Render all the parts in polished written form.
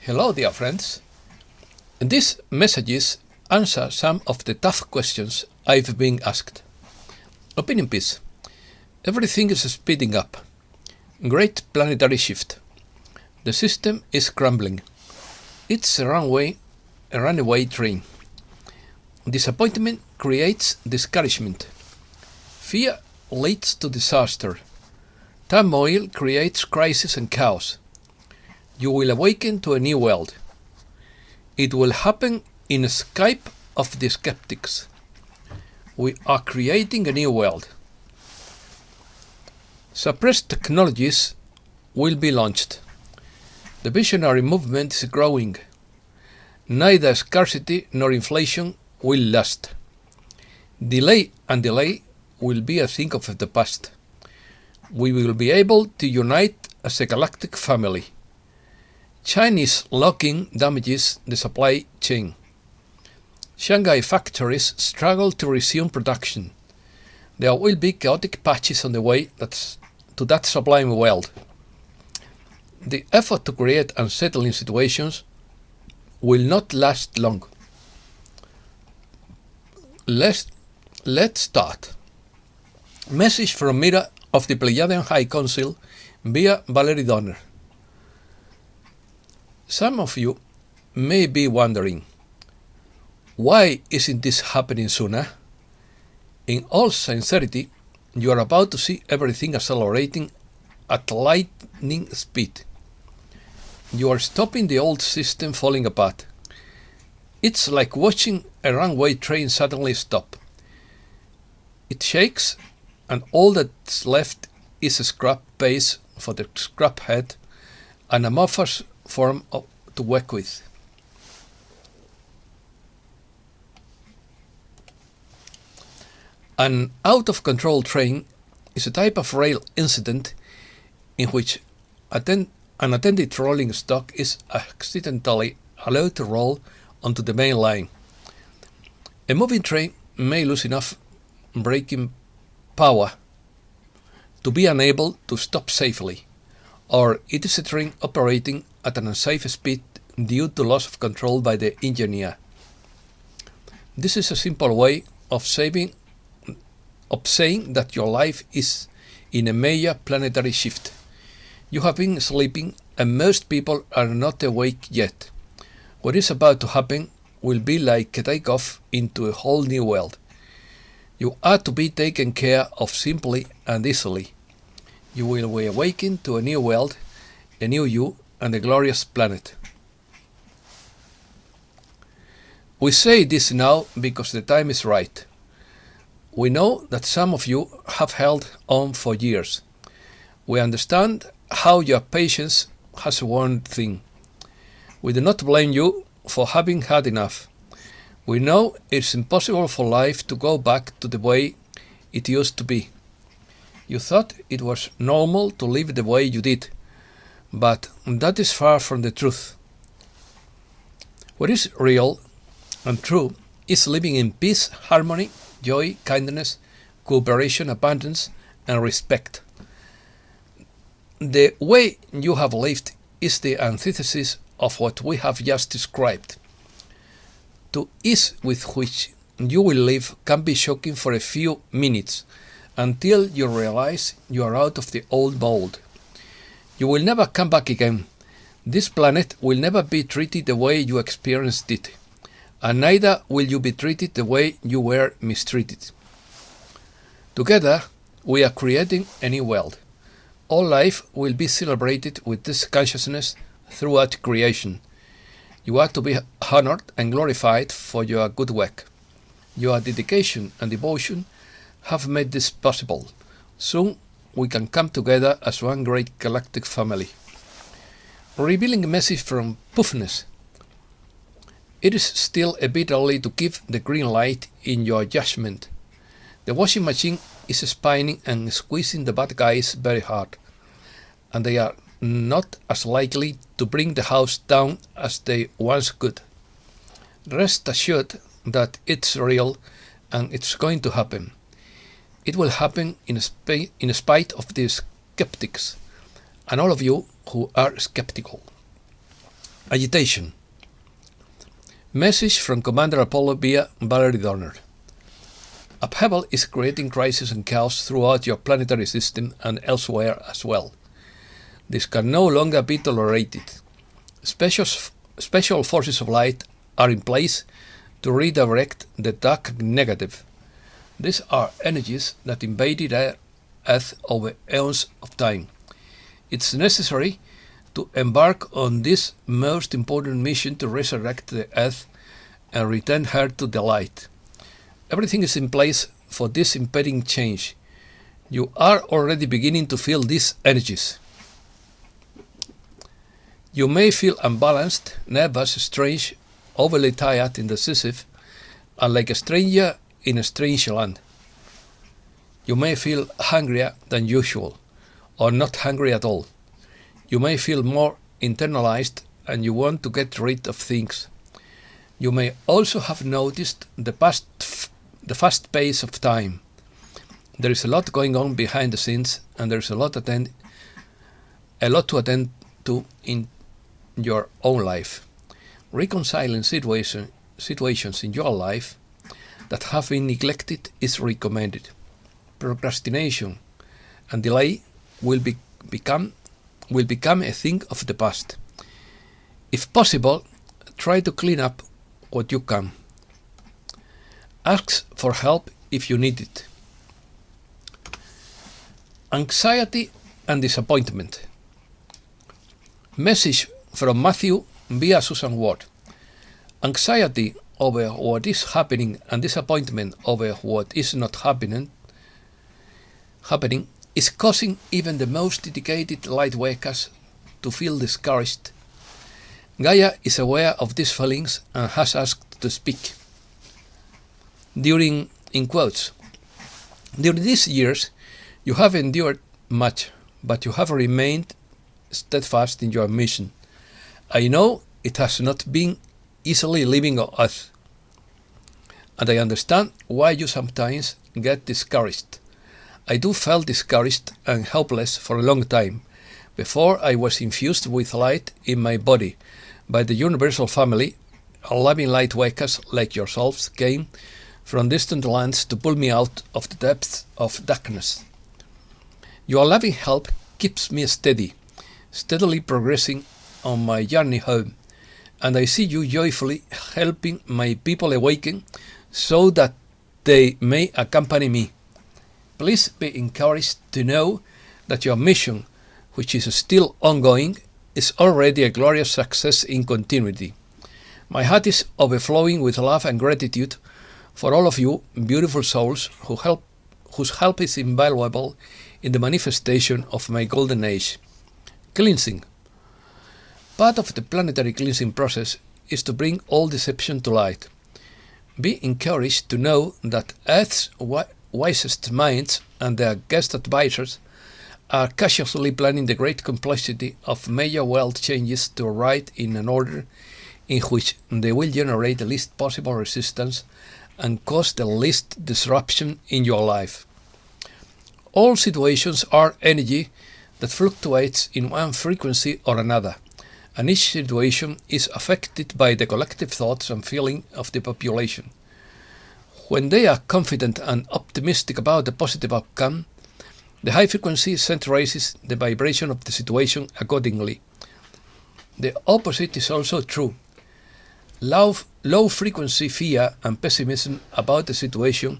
Hello, dear friends. These messages answer some of the tough questions I've been asked. Opinion piece. Everything is speeding up. Great planetary shift. The system is crumbling. It's a runaway train. Disappointment creates discouragement. Fear leads to disaster. Turmoil creates crisis and chaos. You will awaken to a new world. It will happen in a Skype of the skeptics. We are creating a new world. Suppressed technologies will be launched. The visionary movement is growing. Neither scarcity nor inflation will last. Delay will be a thing of the past. We will be able to unite as a galactic family. Chinese locking damages the supply chain. Shanghai factories struggle to resume production. There will be chaotic patches on the way to that sublime world. The effort to create unsettling situations will not last long. Let's start. Message from Mira of the Pleiadian High Council via Valerie Donner. Some of you may be wondering, why isn't this happening sooner? In all sincerity, you are about to see everything accelerating at lightning speed. You are stopping the old system falling apart. It's like watching a runaway train suddenly stop. It shakes, and all that's left is a scrap base for the scrap head and amorphous form to work with. An out-of-control train is a type of rail incident in which an unattended rolling stock is accidentally allowed to roll onto the main line. A moving train may lose enough braking power to be unable to stop safely, or it is a train operating at an unsafe speed due to loss of control by the engineer. This is a simple way of saying that your life is in a major planetary shift. You have been sleeping and most people are not awake yet. What is about to happen will be like a takeoff into a whole new world. You are to be taken care of simply and easily. You will be awakened to a new world, a new you, and a glorious planet. We say this now because the time is right. We know that some of you have held on for years. We understand how your patience has worn thin. We do not blame you for having had enough. We know it's impossible for life to go back to the way it used to be. You thought it was normal to live the way you did, but that is far from the truth. What is real and true is living in peace, harmony, joy, kindness, cooperation, abundance, and respect. The way you have lived is the antithesis of what we have just described. The ease with which you will live can be shocking for a few minutes until you realize you are out of the old mold. You will never come back again. This planet will never be treated the way you experienced it, and neither will you be treated the way you were mistreated. Together, we are creating a new world. All life will be celebrated with this consciousness throughout creation. You are to be honored and glorified for your good work. Your dedication and devotion have made this possible. Soon we can come together as one great galactic family. Revealing a message from Puffness. It is still a bit early to give the green light in your judgment. The washing machine is spinning and squeezing the bad guys very hard, and they are not as likely to bring the house down as they once could. Rest assured that it's real and it's going to happen. It will happen in spite of the skeptics and all of you who are skeptical. Agitation. Message from Commander Apollo via Valerie Donner. Upheaval is creating crisis and chaos throughout your planetary system and elsewhere as well. This can no longer be tolerated. Special forces of light are in place to redirect the dark negative. These are energies that invaded Earth over eons of time. It's necessary to embark on this most important mission to resurrect the Earth and return her to the light. Everything is in place for this impending change. You are already beginning to feel these energies. You may feel unbalanced, nervous, strange, overly tired, indecisive, and like a stranger in a strange land. You may feel hungrier than usual, or not hungry at all. You may feel more internalized and you want to get rid of things. You may also have noticed the fast pace of time. There is a lot going on behind the scenes, and there is a lot to attend to in your own life. Reconciling situations in your life that have been neglected is recommended. Procrastination and delay will become a thing of the past. If possible, try to clean up what you can. Ask for help if you need it. Anxiety and disappointment. Message from Matthew via Susan Ward. Anxiety over what is happening and disappointment over what is not happening is causing even the most dedicated light workers to feel discouraged. Gaia is aware of these feelings and has asked to speak. During these years, you have endured much, but you have remained steadfast in your mission. I know it has not been easily living on Earth, and I understand why you sometimes get discouraged. I do feel discouraged and helpless for a long time, before I was infused with light in my body by the universal family. Loving light workers like yourselves came from distant lands to pull me out of the depths of darkness. Your loving help keeps me steadily progressing on my journey home, and I see you joyfully helping my people awaken so that they may accompany me. Please be encouraged to know that your mission, which is still ongoing, is already a glorious success in continuity. My heart is overflowing with love and gratitude for all of you beautiful souls whose help is invaluable in the manifestation of my golden age. Cleansing. Part of the planetary cleansing process is to bring all deception to light. Be encouraged to know that Earth's wisest minds and their guest advisors are cautiously planning the great complexity of major world changes to arrive in an order in which they will generate the least possible resistance and cause the least disruption in your life. All situations are energy that fluctuates in one frequency or another, and each situation is affected by the collective thoughts and feelings of the population. When they are confident and optimistic about the positive outcome, the high frequency centralizes the vibration of the situation accordingly. The opposite is also true. Low frequency fear and pessimism about the situation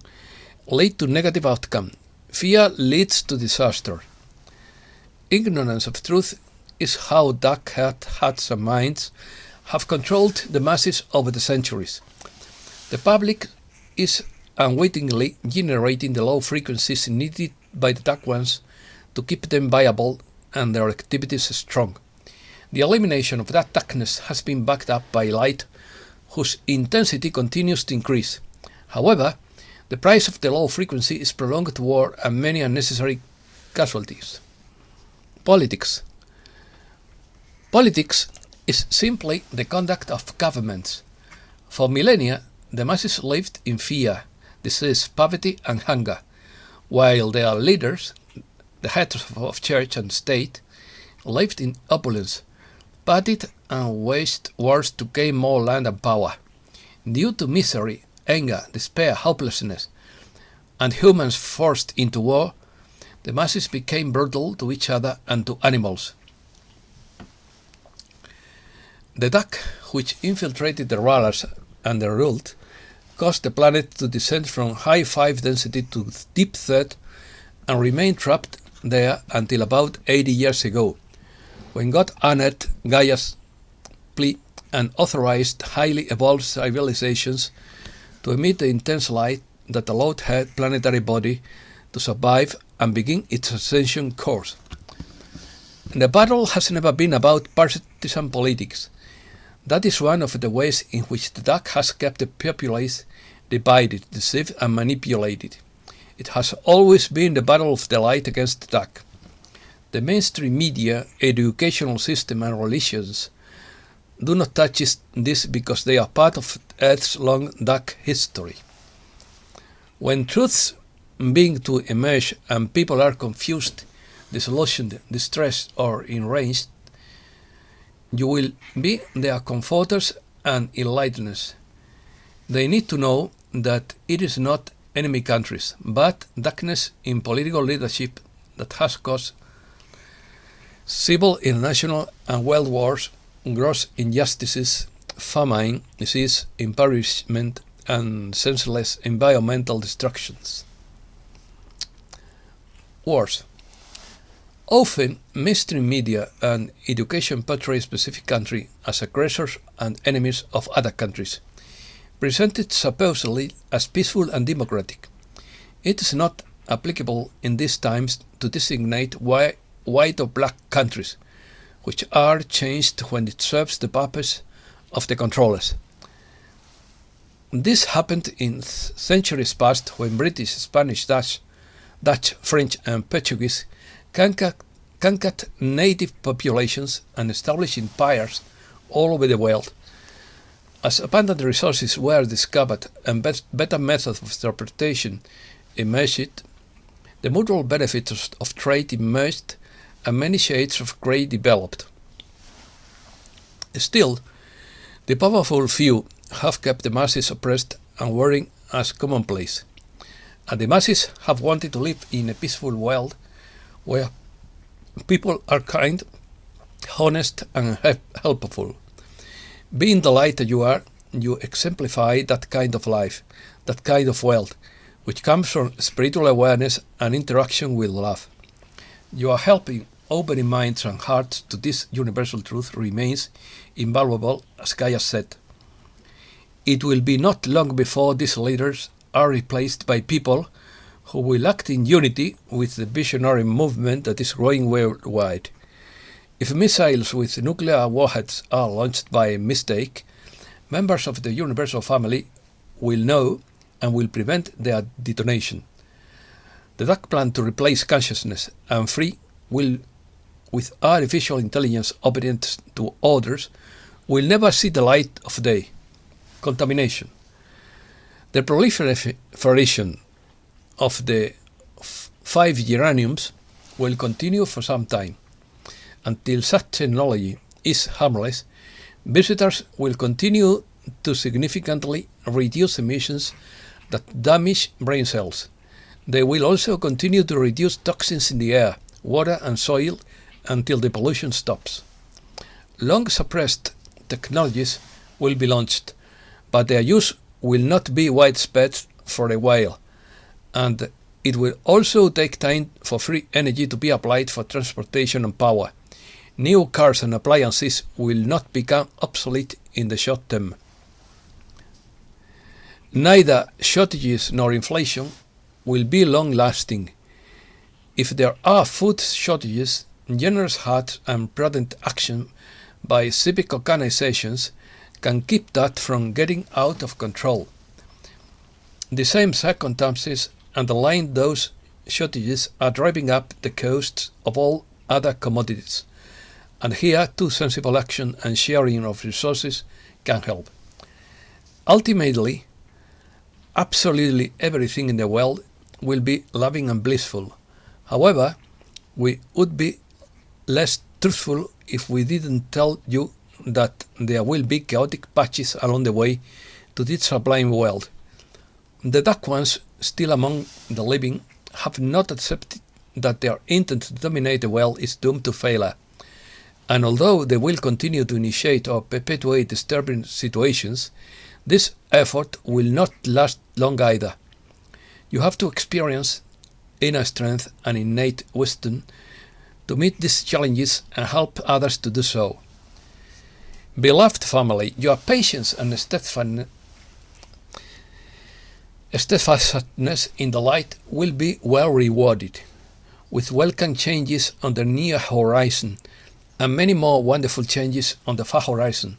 lead to negative outcome. Fear leads to disaster. Ignorance of truth is how dark hearts and minds have controlled the masses over the centuries. The public is unwittingly generating the low frequencies needed by the dark ones to keep them viable and their activities strong. The elimination of that darkness has been backed up by light, whose intensity continues to increase. However, the price of the low frequency is prolonged war and many unnecessary casualties. Politics. Politics is simply the conduct of governments. For millennia, the masses lived in fear, disease, poverty, and hunger, while their leaders, the heads of church and state, lived in opulence, batted and waged wars to gain more land and power. Due to misery, anger, despair, hopelessness, and humans forced into war, the masses became brutal to each other and to animals. The duck, which infiltrated the rulers and the ruled, caused the planet to descend from high 5 density to deep third and remained trapped there until about 80 years ago, when God honored Gaia's plea and authorized highly evolved civilizations to emit the intense light that allowed her planetary body to survive and begin its ascension course. The battle has never been about partisan politics. That is one of the ways in which the duck has kept the populace divided, deceived, and manipulated. It has always been the battle of the light against the dark. The mainstream media, educational system, and religions do not touch this because they are part of Earth's long dark history. When truths begin to emerge and people are confused, disillusioned, distressed, or enraged, you will be their comforters and enlighteners. They need to know that it is not enemy countries, but darkness in political leadership that has caused civil, international, and world wars, gross injustices, famine, disease, impoverishment, and senseless environmental destructions. Wars. Often, mainstream media and education portray a specific country as aggressors and enemies of other countries, presented supposedly as peaceful and democratic. It is not applicable in these times to designate white or black countries, which are changed when it serves the purpose of the controllers. This happened in centuries past when British, Spanish, Dutch, French, and Portuguese conquered native populations and established empires all over the world. As abundant resources were discovered and better methods of interpretation emerged, the mutual benefits of trade emerged and many shades of grey developed. Still, the powerful few have kept the masses oppressed and worrying as commonplace, and the masses have wanted to live in a peaceful world where people are kind, honest, and helpful. Being the light that you are, you exemplify that kind of life, that kind of wealth, which comes from spiritual awareness and interaction with love. You are helping opening minds and hearts to this universal truth remains invaluable, as Gaia said. It will be not long before these leaders are replaced by people who will act in unity with the visionary movement that is growing worldwide. If missiles with nuclear warheads are launched by mistake, members of the universal family will know and will prevent their detonation. The dark plan to replace consciousness and free will with artificial intelligence obedient to orders will never see the light of day. Contamination. The proliferation of the 5 geraniums will continue for some time. Until such technology is harmless, visitors will continue to significantly reduce emissions that damage brain cells. They will also continue to reduce toxins in the air, water, and soil until the pollution stops. Long suppressed technologies will be launched, but their use will not be widespread for a while, and it will also take time for free energy to be applied for transportation and power. New cars and appliances will not become obsolete in the short term. Neither shortages nor inflation will be long-lasting. If there are food shortages, generous hearts and prudent action by civic organizations can keep that from getting out of control. The same circumstances underlying those shortages are driving up the costs of all other commodities, and here too sensible action and sharing of resources can help. Ultimately, absolutely everything in the world will be loving and blissful. However, we would be less truthful if we didn't tell you that there will be chaotic patches along the way to this sublime world. The dark ones, still among the living, have not accepted that their intent to dominate the world is doomed to failure. And although they will continue to initiate or perpetuate disturbing situations, this effort will not last long either. You have to experience inner strength and innate wisdom to meet these challenges and help others to do so. Beloved family, your patience and steadfastness in the light will be well rewarded, with welcome changes on the near horizon and many more wonderful changes on the far horizon.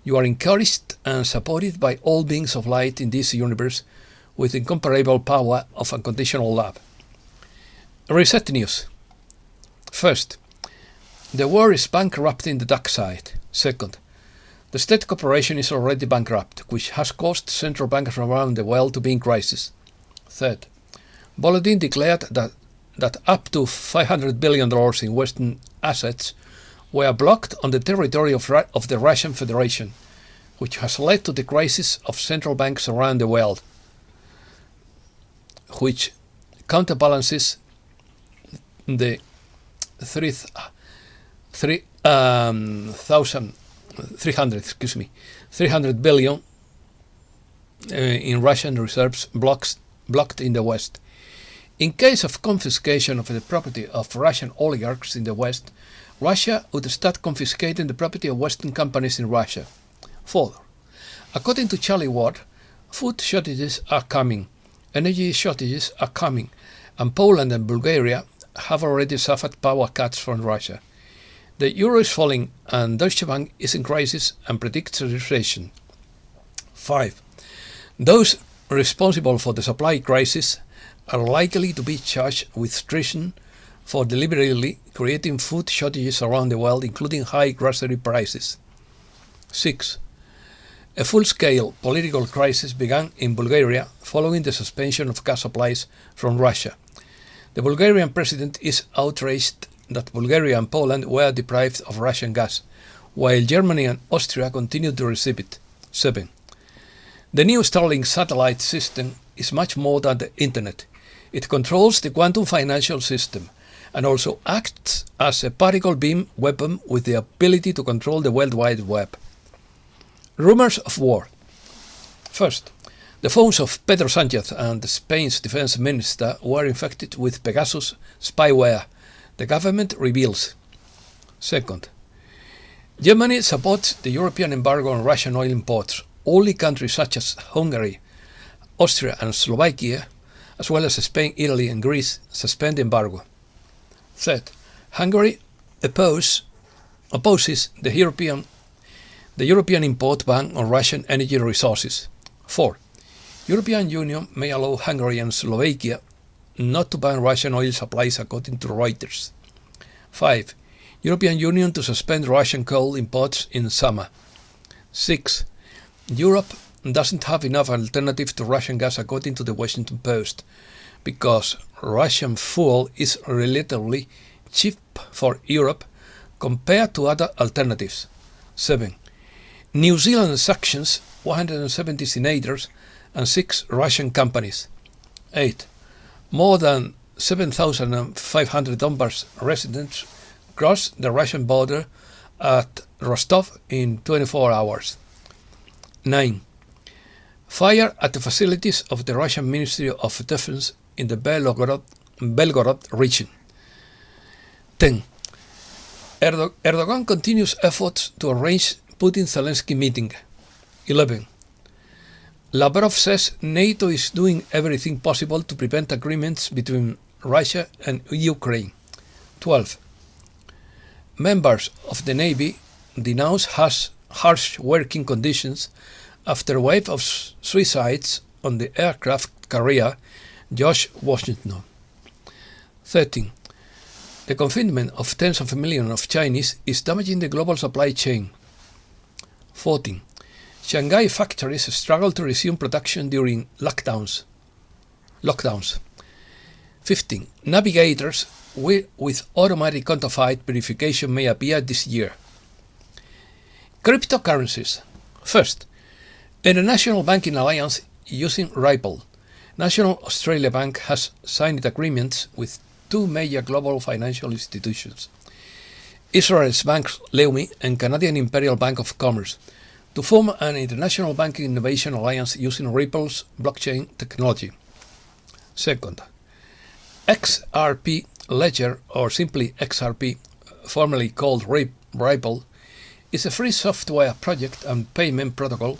You are encouraged and supported by all beings of light in this universe with incomparable power of unconditional love. Reset news. First, the world is bankrupting the dark side. Second, the state corporation is already bankrupt, which has caused central banks around the world to be in crisis. Third, Bolodin declared that up to $500 billion in Western assets were blocked on the territory of the Russian Federation, which has led to the crisis of central banks around the world, which counterbalances the 300 billion in Russian reserves blocked in the West. In case of confiscation of the property of Russian oligarchs in the West, Russia would start confiscating the property of Western companies in Russia. Further, according to Charlie Ward, food shortages are coming, energy shortages are coming, and Poland and Bulgaria have already suffered power cuts from Russia. The euro is falling and Deutsche Bank is in crisis and predicts a recession. 5. Those responsible for the supply crisis are likely to be charged with treason for deliberately creating food shortages around the world, including high grocery prices. 6. A full-scale political crisis began in Bulgaria following the suspension of gas supplies from Russia. The Bulgarian president is outraged that Bulgaria and Poland were deprived of Russian gas, while Germany and Austria continued to receive it. 7. The new Starlink satellite system is much more than the internet. It controls the quantum financial system and also acts as a particle beam weapon with the ability to control the World Wide Web. Rumors of war. First, the phones of Pedro Sánchez and Spain's defense minister were infected with Pegasus spyware, the government reveals. Second, Germany supports the European embargo on Russian oil imports. Only countries such as Hungary, Austria and Slovakia, as well as Spain, Italy and Greece, suspend the embargo. Third, Hungary opposes the European import ban on Russian energy resources. 4. European Union may allow Hungary and Slovakia not to ban Russian oil supplies according to Reuters. 5. European Union to suspend Russian coal imports in summer. 6. Europe doesn't have enough alternative to Russian gas according to the Washington Post, because Russian fuel is relatively cheap for Europe compared to other alternatives. 7. New Zealand sanctions 170 senators and 6 Russian companies. 8. More than 7,500 Donbass residents crossed the Russian border at Rostov in 24 hours. 9. Fire at the facilities of the Russian Ministry of Defense in the Belgorod region. 10. Erdogan continues efforts to arrange Putin-Zelensky meeting. 11. Lavrov says NATO is doing everything possible to prevent agreements between Russia and Ukraine. 12. Members of the Navy denounce harsh working conditions after a wave of suicides on the aircraft carrier George Washington. 13. The confinement of tens of millions of Chinese is damaging the global supply chain. 14. Shanghai factories struggle to resume production during lockdowns. 15. Navigators with automatic counterfeit verification may appear this year. Cryptocurrencies. First, International Banking Alliance using Ripple. National Australia Bank has signed agreements with two major global financial institutions, Israel's Bank Leumi and Canadian Imperial Bank of Commerce, to form an international banking innovation alliance using Ripple's blockchain technology. Second, XRP Ledger, or simply XRP, formerly called Ripple, is a free software project and payment protocol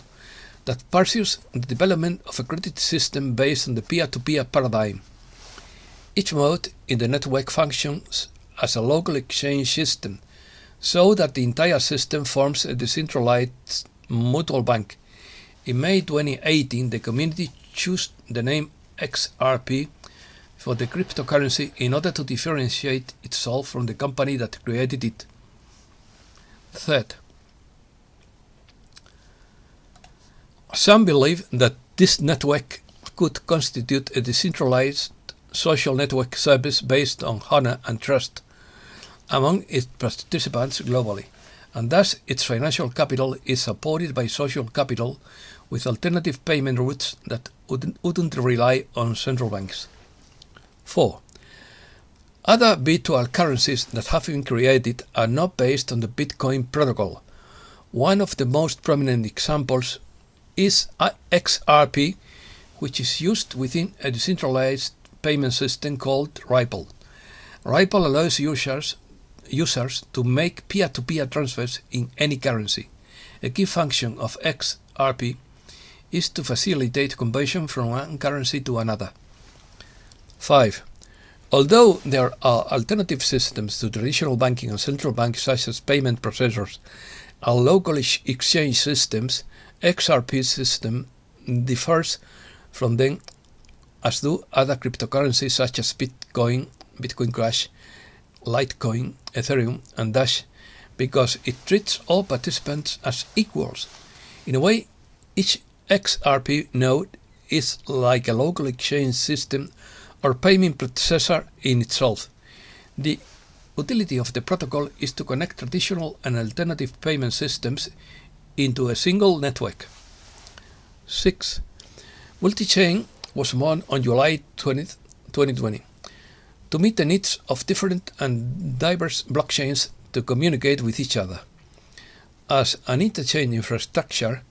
that pursues the development of a credit system based on the peer-to-peer paradigm. Each node in the network functions as a local exchange system, so that the entire system forms a decentralized mutual bank. In May 2018, the community chose the name XRP for the cryptocurrency in order to differentiate itself from the company that created it. Third, some believe that this network could constitute a decentralized social network service based on honor and trust among its participants globally, and thus its financial capital is supported by social capital with alternative payment routes that wouldn't rely on central banks. 4. Other virtual currencies that have been created are not based on the Bitcoin protocol. One of the most prominent examples is XRP, which is used within a decentralized payment system called Ripple. Ripple allows users to make peer-to-peer transfers in any currency. A key function of XRP is to facilitate conversion from one currency to another. 5. Although there are alternative systems to traditional banking and central banks such as payment processors and local exchange systems, XRP system differs from them, as do other cryptocurrencies such as Bitcoin, Bitcoin Cash, Litecoin, Ethereum, and Dash, because it treats all participants as equals. In a way, each XRP node is like a local exchange system or payment processor in itself. The utility of the protocol is to connect traditional and alternative payment systems into a single network. 6. Multi-chain was born on July 20, 2020, to meet the needs of different and diverse blockchains to communicate with each other. As an interchain infrastructure,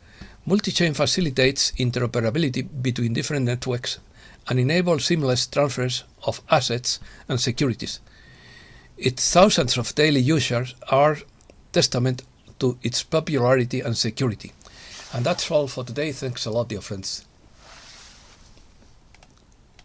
multi-chain facilitates interoperability between different networks and enables seamless transfers of assets and securities. Its thousands of daily users are testament to its popularity and security. And that's all for today. Thanks a lot, dear friends.